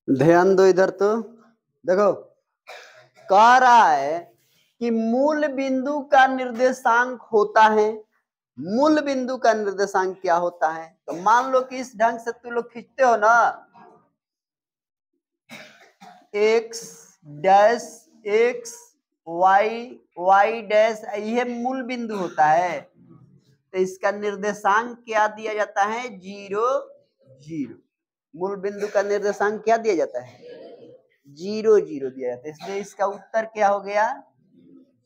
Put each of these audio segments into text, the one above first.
ध्यान दो इधर। तो देखो, कह रहा है कि मूल बिंदु का निर्देशांक होता है। मूल बिंदु का निर्देशांक क्या होता है? तो मान लो कि इस ढंग से तुम लोग खींचते हो ना, x dash x y dash, यह मूल बिंदु होता है। तो इसका निर्देशांक क्या दिया जाता है? 0 0। मूल बिंदु का निर्देशांक क्या दिया जाता है? 0 0 दिया जाता है, इसलिए इसका उत्तर क्या हो गया?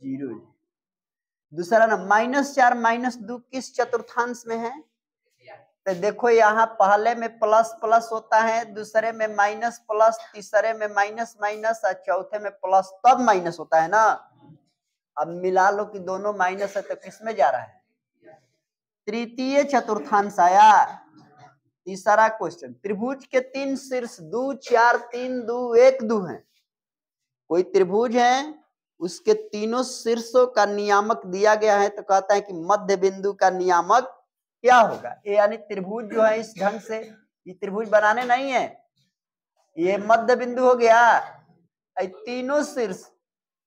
0। दूसरा ना, -4 -2 किस चतुर्थांश में है? तो देखो यहाँ पहले में प्लस प्लस होता है, दूसरे में माइनस प्लस, तीसरे में माइनस माइनस और चौथे में प्लस, तब माइनस होता है ना। अब मिला लो कि दोनों माइनस है तो किस में जा रहा है? तृतीय चतुर्थांश आया। तीसरा क्वेश्चन, त्रिभुज के 3 शीर्ष 2 4 3 2 1 2 है। कोई त्रिभुज है, उसके तीनों शीर्षों का नियामक दिया गया है, तो कहता है कि मध्य बिंदु का नियामक क्या होगा? यानी त्रिभुज जो है इस ढंग से, ये त्रिभुज बनाने नहीं है, ये मध्य बिंदु हो गया। तीनों शीर्ष,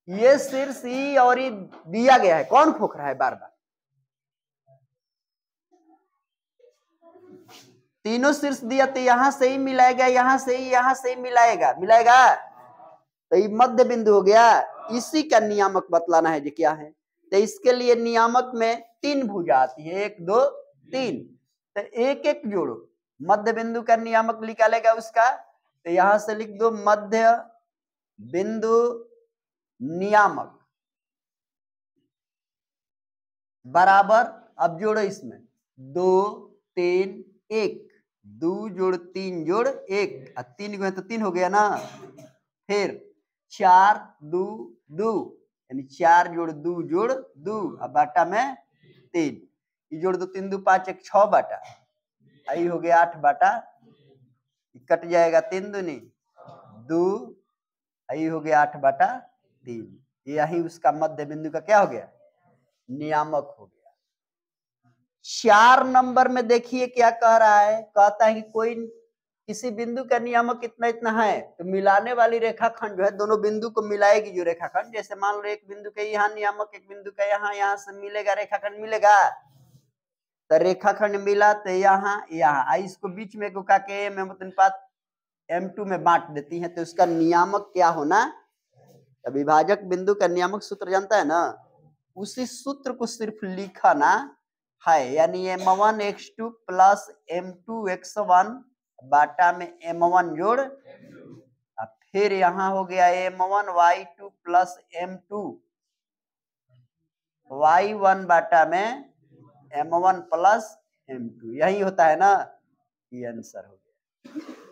ये शीर्ष ई और ई दिया गया है, कौन खोख रहा है बार बार? तीनों शीर्ष दिया, तो यहां से ही मिलाएगा, यहां से ही मिलाएगा मिलाएगा, तो ये मध्य बिंदु हो गया। इसी का नियामक बतलाना है जो क्या है। तो इसके लिए नियामक में 3 भुजा आती है, 1 2 3, तो एक एक जोड़ो। मध्य बिंदु का नियामक निकालेगा उसका, तो यहां से लिख दो मध्य बिंदु नियामक बराबर, अब जोड़ो इसमें 2 3 1, 2 जोड़ 3 जोड़ 1, 3 को है तो 3 हो गया ना। फिर 4 2 2, यानी 4 जोड़ 2 जोड़ 2, अब बाटा में 3, ये जोड़ दो, 3 2 5 1 6 बाटा, आई हो गया 8 बाटा, कट जाएगा 3 दूनी 2, आई हो गया 8 बाटा 3। यही उसका मध्य बिंदु का क्या हो गया? नियामक हो गया। 4 नंबर में देखिए क्या कह रहा है, कहता है कि कोई किसी बिंदु का नियामक इतना इतना है, तो मिलाने वाली रेखाखंड जो है दोनों बिंदु को मिलाएगी जो रेखाखंड। जैसे मान लो एक बिंदु का यहाँ नियामक, एक बिंदु का यहाँ से मिलेगा, रेखाखंड मिलेगा, तो रेखाखंड मिला तो यहाँ इसको बीच में गुका के M2 में बांट देती है, तो उसका नियामक क्या होना? विभाजक बिंदु का नियामक सूत्र जानता है ना, उसी सूत्र को सिर्फ लिखना है, यानी M1 x2 plus M2 x1 बाटा में M1 जोड़, फिर यहाँ हो गया M1 y2 plus M2 y1 बाटा में M1 प्लस M2, यही होता है ना। ये आंसर हो गया।